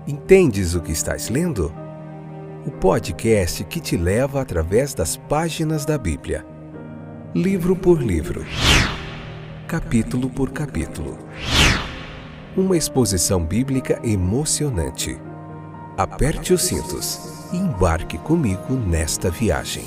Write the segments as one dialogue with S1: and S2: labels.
S1: Entendes o que estás lendo? O podcast que te leva através das páginas da Bíblia, livro por livro, capítulo por capítulo. Uma exposição bíblica emocionante. Aperte os cintos e embarque comigo nesta viagem.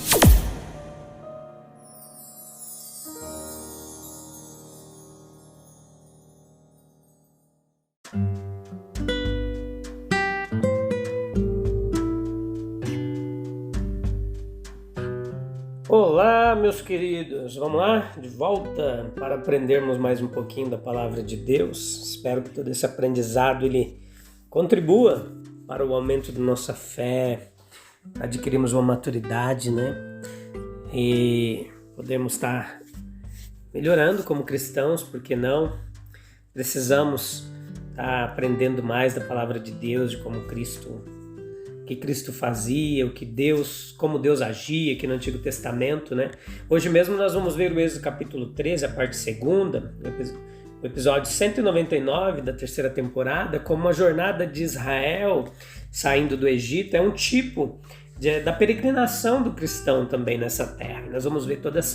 S2: Olá, meus queridos, vamos lá? De volta para aprendermos mais um pouquinho da Palavra de Deus. Espero que todo esse aprendizado ele contribua para o aumento da nossa fé, adquirimos uma maturidade, E podemos estar melhorando como cristãos, por que não? Precisamos estar aprendendo mais da Palavra de Deus, de como o que Cristo fazia, como Deus agia aqui no Antigo Testamento, Hoje mesmo nós vamos ver o Êxodo capítulo 13, a parte 2ª, o episódio 199 da 3ª temporada, como a jornada de Israel saindo do Egito é um tipo da peregrinação do cristão também nessa terra. Nós vamos ver todas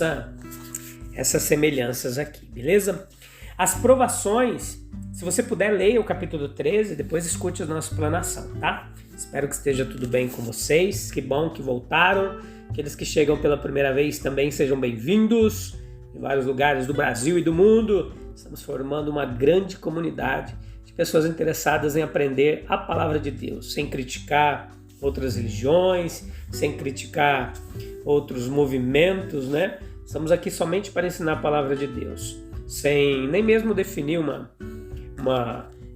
S2: essas semelhanças aqui, beleza? As provações, se você puder, leia o capítulo 13 e depois escute a nossa explanação, tá? Espero que esteja tudo bem com vocês, que bom que voltaram. Aqueles que chegam pela primeira vez também sejam bem-vindos. Em vários lugares do Brasil e do mundo, estamos formando uma grande comunidade de pessoas interessadas em aprender a Palavra de Deus, sem criticar outras religiões, sem criticar outros movimentos, Estamos aqui somente para ensinar a Palavra de Deus, sem nem mesmo definir uma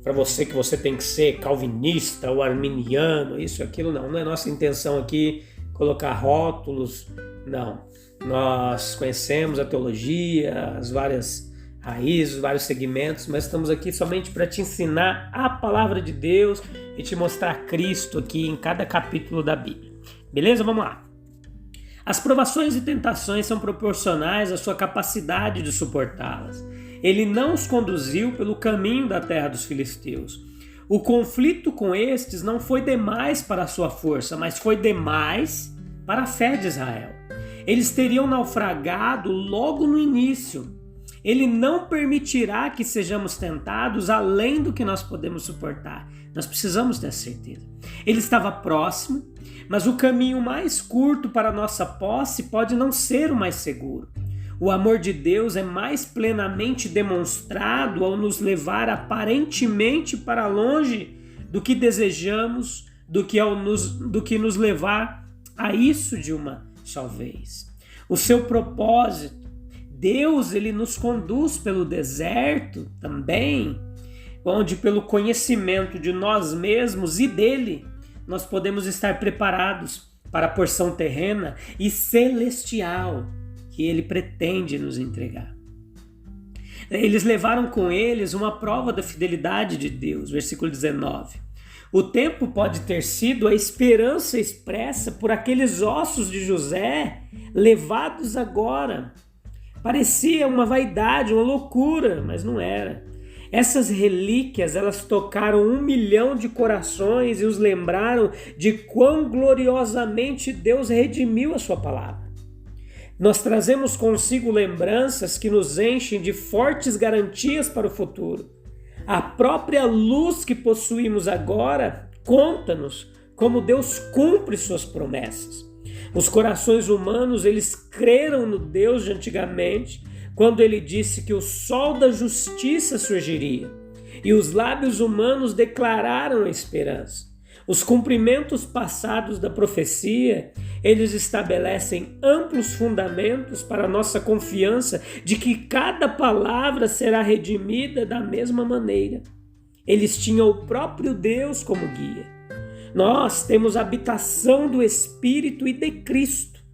S2: para você que você tem que ser calvinista ou arminiano, isso e aquilo, não é nossa intenção aqui colocar rótulos, não. Nós conhecemos a teologia, as várias raízes, os vários segmentos, mas estamos aqui somente para te ensinar a Palavra de Deus e te mostrar Cristo aqui em cada capítulo da Bíblia. Beleza? Vamos lá. As provações e tentações são proporcionais à sua capacidade de suportá-las. Ele não os conduziu pelo caminho da terra dos filisteus. O conflito com estes não foi demais para a sua força, mas foi demais para a fé de Israel. Eles teriam naufragado logo no início. Ele não permitirá que sejamos tentados além do que nós podemos suportar. Nós precisamos ter certeza. Ele estava próximo, mas o caminho mais curto para a nossa posse pode não ser o mais seguro. O amor de Deus é mais plenamente demonstrado ao nos levar aparentemente para longe do que desejamos, do que nos levar a isso de uma só vez. O seu propósito, Deus, ele nos conduz pelo deserto também, onde pelo conhecimento de nós mesmos e dele, nós podemos estar preparados para a porção terrena e celestial que ele pretende nos entregar. Eles levaram com eles uma prova da fidelidade de Deus, versículo 19. O tempo pode ter sido a esperança expressa por aqueles ossos de José levados agora. Parecia uma vaidade, uma loucura, mas não era. Essas relíquias, elas tocaram 1 milhão de corações e os lembraram de quão gloriosamente Deus redimiu a sua palavra. Nós trazemos consigo lembranças que nos enchem de fortes garantias para o futuro. A própria luz que possuímos agora conta-nos como Deus cumpre suas promessas. Os corações humanos, eles creram no Deus de antigamente, quando ele disse que o sol da justiça surgiria, e os lábios humanos declararam a esperança. Os cumprimentos passados da profecia, eles estabelecem amplos fundamentos para a nossa confiança de que cada palavra será redimida da mesma maneira. Eles tinham o próprio Deus como guia. Nós temos a habitação do Espírito e de Cristo.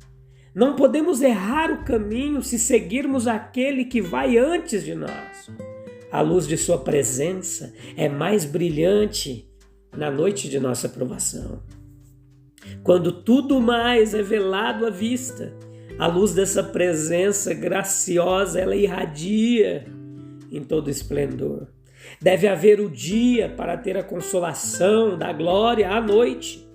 S2: Não podemos errar o caminho se seguirmos aquele que vai antes de nós. A luz de sua presença é mais brilhante na noite de nossa provação. Quando tudo mais é velado à vista, a luz dessa presença graciosa, ela irradia em todo esplendor. Deve haver o dia para ter a consolação da glória à noite.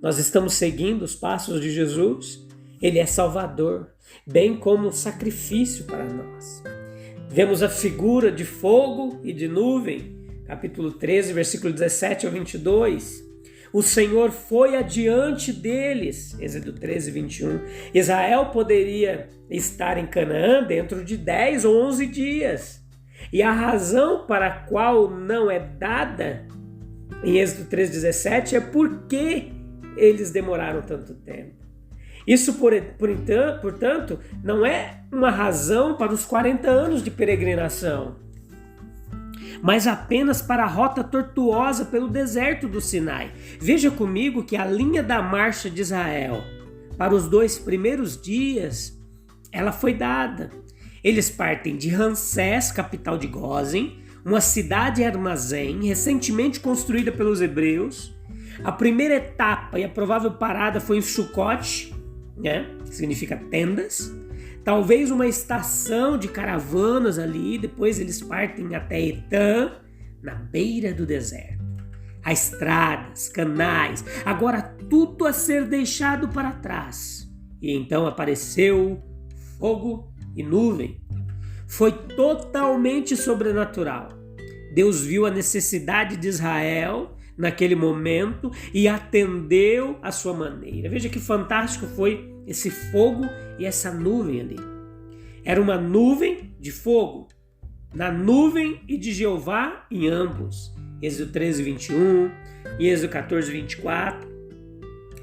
S2: Nós estamos seguindo os passos de Jesus. Ele é Salvador, bem como um sacrifício para nós. Vemos a figura de fogo e de nuvem, capítulo 13, versículo 17 ao 22. O Senhor foi adiante deles, Êxodo 13, 21. Israel poderia estar em Canaã dentro de 10 ou 11 dias. E a razão para a qual não é dada em Êxodo 13, 17 é porque eles demoraram tanto tempo. Isso, portanto, não é uma razão para os 40 anos de peregrinação, mas apenas para a rota tortuosa pelo deserto do Sinai. Veja comigo que a linha da marcha de Israel para os 2 primeiros dias, ela foi dada. Eles partem de Ramsés, capital de Gósen, uma cidade-armazém recentemente construída pelos hebreus. A primeira etapa e a provável parada foi em Sucote, que significa tendas. Talvez uma estação de caravanas ali, depois eles partem até Etã, na beira do deserto. Há estradas, canais, agora tudo a ser deixado para trás. E então apareceu fogo e nuvem. Foi totalmente sobrenatural. Deus viu a necessidade de Israel naquele momento e atendeu à sua maneira. Veja que fantástico foi esse fogo e essa nuvem ali. Era uma nuvem de fogo, na nuvem e de Jeová em ambos. Êxodo 13, 21 e Êxodo 14, 24.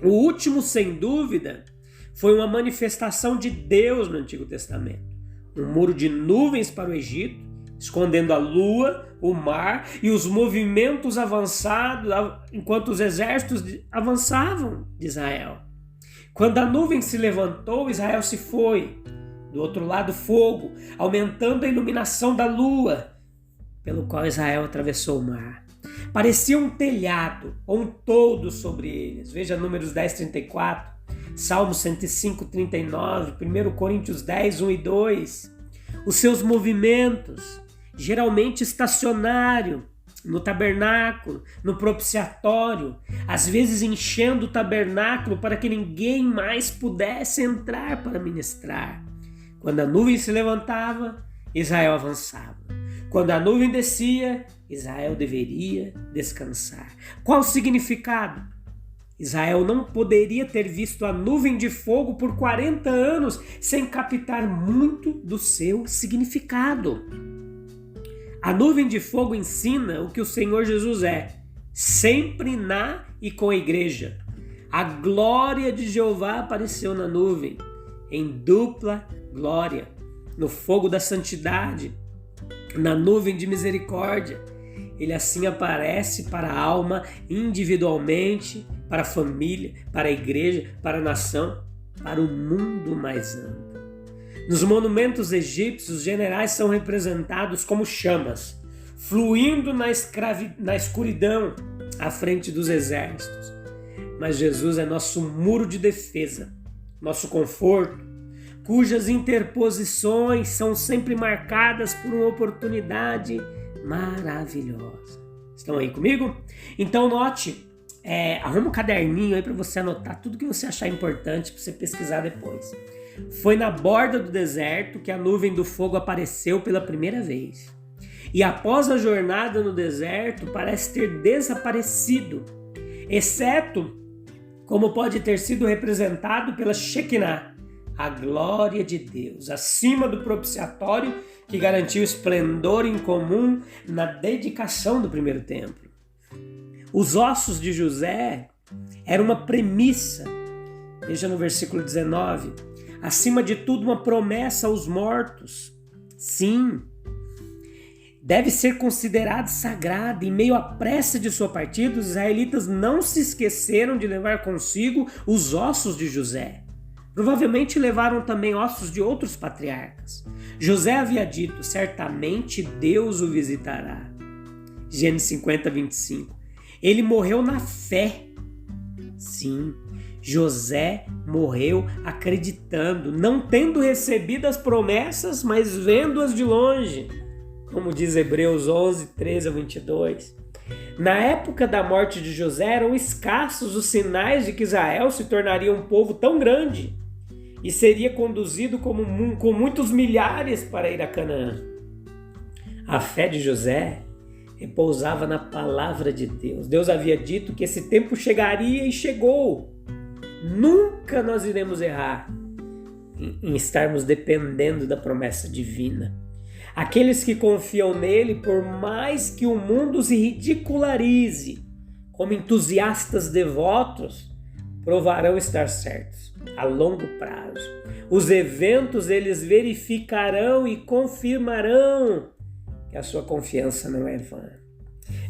S2: O último, sem dúvida, foi uma manifestação de Deus no Antigo Testamento. Um muro de nuvens para o Egito, escondendo a lua, o mar e os movimentos avançados enquanto os exércitos avançavam de Israel. Quando a nuvem se levantou, Israel se foi. Do outro lado, fogo, aumentando a iluminação da lua, pelo qual Israel atravessou o mar. Parecia um telhado ou um toldo sobre eles. Veja Números 10, 34, Salmo 105, 39, 1 Coríntios 10, 1 e 2. Os seus movimentos, geralmente estacionário, no tabernáculo, no propiciatório, às vezes enchendo o tabernáculo para que ninguém mais pudesse entrar para ministrar. Quando a nuvem se levantava, Israel avançava. Quando a nuvem descia, Israel deveria descansar. Qual o significado? Israel não poderia ter visto a nuvem de fogo por 40 anos sem captar muito do seu significado. A nuvem de fogo ensina o que o Senhor Jesus é, sempre na e com a igreja. A glória de Jeová apareceu na nuvem, em dupla glória, no fogo da santidade, na nuvem de misericórdia. Ele assim aparece para a alma individualmente, para a família, para a igreja, para a nação, para o mundo mais amplo. Nos monumentos egípcios, os generais são representados como chamas, fluindo na escuridão à frente dos exércitos. Mas Jesus é nosso muro de defesa, nosso conforto, cujas interposições são sempre marcadas por uma oportunidade maravilhosa. Estão aí comigo? Então note, arruma um caderninho aí para você anotar tudo que você achar importante para você pesquisar depois. Foi na borda do deserto que a nuvem do fogo apareceu pela primeira vez. E após a jornada no deserto, parece ter desaparecido, exceto como pode ter sido representado pela Shekinah, a glória de Deus, acima do propiciatório que garantiu esplendor incomum na dedicação do primeiro templo. Os ossos de José eram uma premissa. Veja no versículo 19. Acima de tudo, uma promessa aos mortos. Sim, deve ser considerado sagrado. Em meio à pressa de sua partida, os israelitas não se esqueceram de levar consigo os ossos de José. Provavelmente levaram também ossos de outros patriarcas. José havia dito, certamente Deus o visitará. Gênesis 50, 25. Ele morreu na fé. Sim, José morreu acreditando, não tendo recebido as promessas, mas vendo-as de longe. como diz Hebreus 11, 13 a 22. Na época da morte de José eram escassos os sinais de que Israel se tornaria um povo tão grande e seria conduzido com muitos milhares para ir a Canaã. A fé de José repousava na palavra de Deus. Deus havia dito que esse tempo chegaria e chegou. Nunca nós iremos errar em estarmos dependendo da promessa divina. Aqueles que confiam nele, por mais que o mundo os ridicularize, como entusiastas devotos, provarão estar certos a longo prazo. Os eventos eles verificarão e confirmarão que a sua confiança não é vã.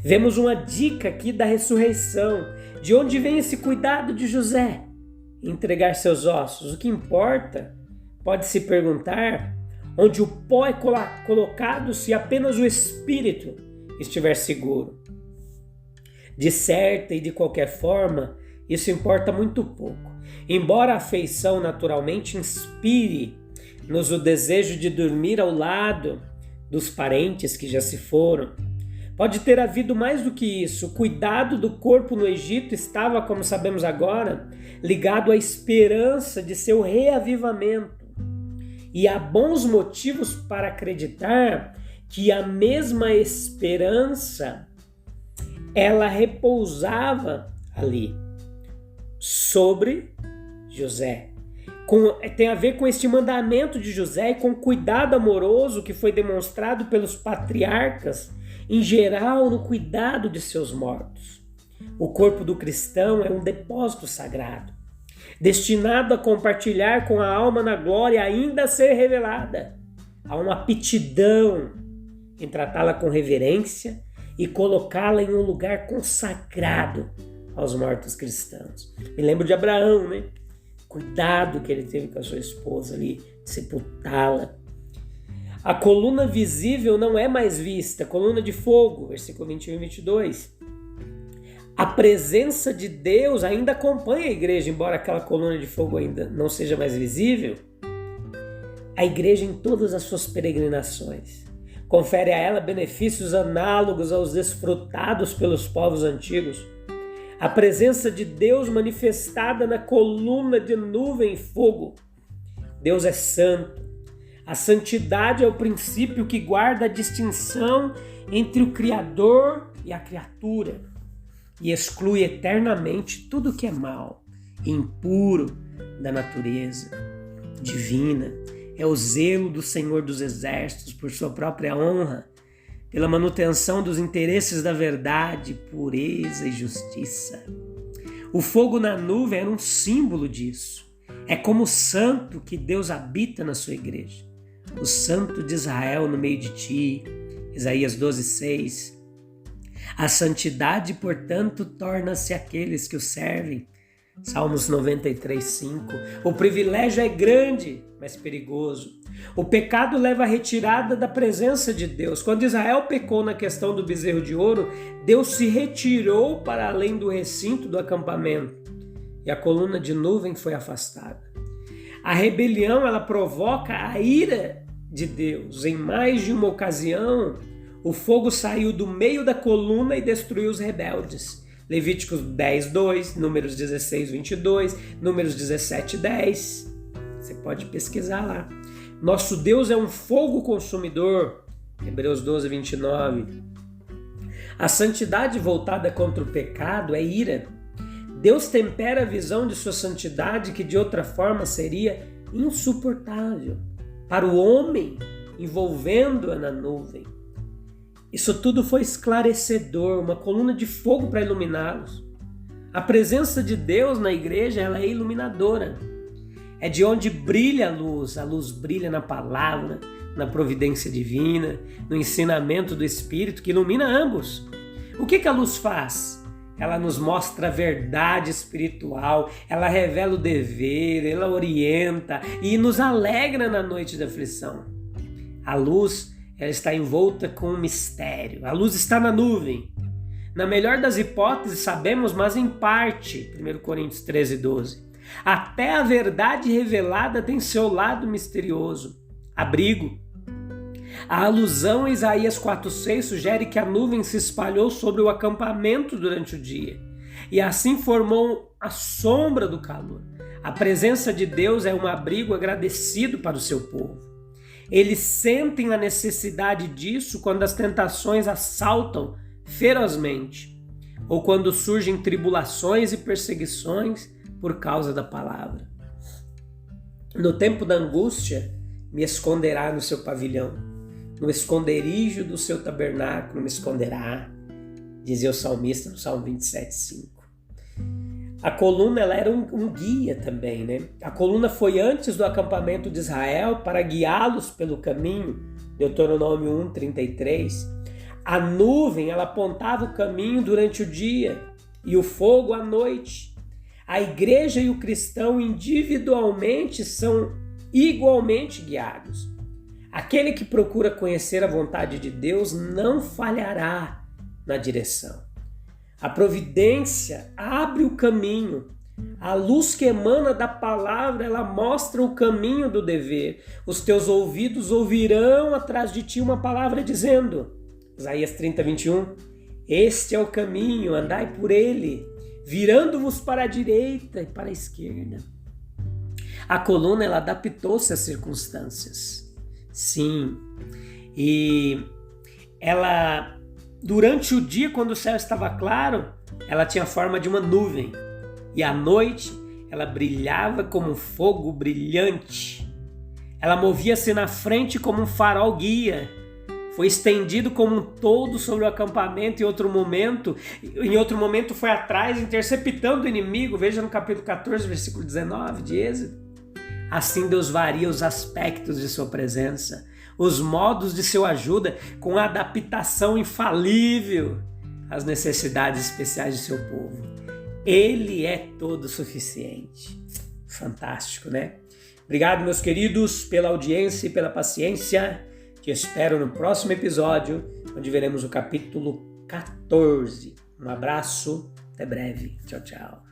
S2: Vemos uma dica aqui da ressurreição. De onde vem esse cuidado de José? Entregar seus ossos. O que importa, pode-se perguntar, onde o pó é colocado se apenas o espírito estiver seguro. De certa e de qualquer forma, isso importa muito pouco. Embora a afeição naturalmente inspire-nos o desejo de dormir ao lado dos parentes que já se foram, pode ter havido mais do que isso. O cuidado do corpo no Egito estava, como sabemos agora, ligado à esperança de seu reavivamento. E há bons motivos para acreditar que a mesma esperança ela repousava ali sobre José. Tem a ver com este mandamento de José e com o cuidado amoroso que foi demonstrado pelos patriarcas, em geral, no cuidado de seus mortos. O corpo do cristão é um depósito sagrado, destinado a compartilhar com a alma na glória ainda a ser revelada. Há uma aptidão em tratá-la com reverência e colocá-la em um lugar consagrado aos mortos cristãos. Me lembro de Abraão, né? Cuidado que ele teve com a sua esposa ali, sepultá-la. A coluna visível não é mais vista, coluna de fogo, versículo 21 e 22. A presença de Deus ainda acompanha a igreja, embora aquela coluna de fogo ainda não seja mais visível. A igreja, em todas as suas peregrinações, confere a ela benefícios análogos aos desfrutados pelos povos antigos. A presença de Deus manifestada na coluna de nuvem e fogo. Deus é santo. A santidade é o princípio que guarda a distinção entre o Criador e a criatura e exclui eternamente tudo que é mal e impuro da natureza divina. É o zelo do Senhor dos Exércitos por sua própria honra, pela manutenção dos interesses da verdade, pureza e justiça. O fogo na nuvem era um símbolo disso. É como o santo que Deus habita na sua igreja. O santo de Israel no meio de ti. Isaías 12:6. A santidade, portanto, torna-se aqueles que o servem. Salmos 93:5. O privilégio é grande, mas perigoso. O pecado leva à retirada da presença de Deus. Quando Israel pecou na questão do bezerro de ouro, Deus se retirou para além do recinto do acampamento e a coluna de nuvem foi afastada. A rebelião, ela provoca a ira de Deus. Em mais de uma ocasião, o fogo saiu do meio da coluna e destruiu os rebeldes. Levíticos 10:2, Números 16:22, Números 17:10. Você pode pesquisar lá. Nosso Deus é um fogo consumidor. Hebreus 12:29. A santidade voltada contra o pecado é ira. Deus tempera a visão de sua santidade que de outra forma seria insuportável para o homem, envolvendo-a na nuvem. Isso tudo foi esclarecedor, uma coluna de fogo para iluminá-los. A presença de Deus na igreja, ela é iluminadora. É de onde brilha a luz brilha na palavra, na providência divina, no ensinamento do Espírito que ilumina ambos. O que a luz faz? Ela nos mostra a verdade espiritual, ela revela o dever, ela orienta e nos alegra na noite da aflição. A luz, ela está envolta com um mistério. A luz está na nuvem. Na melhor das hipóteses, sabemos, mas em parte. 1 Coríntios 13:12. Até a verdade revelada tem seu lado misterioso. Abrigo. A alusão a Isaías 4,6 sugere que a nuvem se espalhou sobre o acampamento durante o dia e assim formou a sombra do calor. A presença de Deus é um abrigo agradecido para o seu povo. Eles sentem a necessidade disso quando as tentações assaltam ferozmente ou quando surgem tribulações e perseguições por causa da palavra. No tempo da angústia, me esconderá no seu pavilhão, no esconderijo do seu tabernáculo me esconderá, dizia o salmista no Salmo 27,5. A coluna ela era um guia também, né? A coluna foi antes do acampamento de Israel para guiá-los pelo caminho, Deuteronômio 1,33. A nuvem ela apontava o caminho durante o dia e o fogo à noite. A igreja e o cristão individualmente são igualmente guiados. Aquele que procura conhecer a vontade de Deus não falhará na direção. A providência abre o caminho. A luz que emana da palavra, ela mostra o caminho do dever. Os teus ouvidos ouvirão atrás de ti uma palavra dizendo, Isaías 30:21, este é o caminho, andai por ele, virando-vos para a direita e para a esquerda. A coluna, ela adaptou-se às circunstâncias. Sim. E ela, durante o dia, quando o céu estava claro, ela tinha a forma de uma nuvem. E à noite, ela brilhava como um fogo brilhante. Ela movia-se na frente como um farol guia. Foi estendido como um toldo sobre o acampamento em outro momento foi atrás, interceptando o inimigo. Veja no capítulo 14, versículo 19 de Êxodo. Assim Deus varia os aspectos de sua presença, os modos de sua ajuda, com a adaptação infalível às necessidades especiais de seu povo. Ele é todo suficiente. Fantástico, né? Obrigado, meus queridos, pela audiência e pela paciência. Te espero no próximo episódio, onde veremos o capítulo 14. Um abraço, até breve. Tchau, tchau.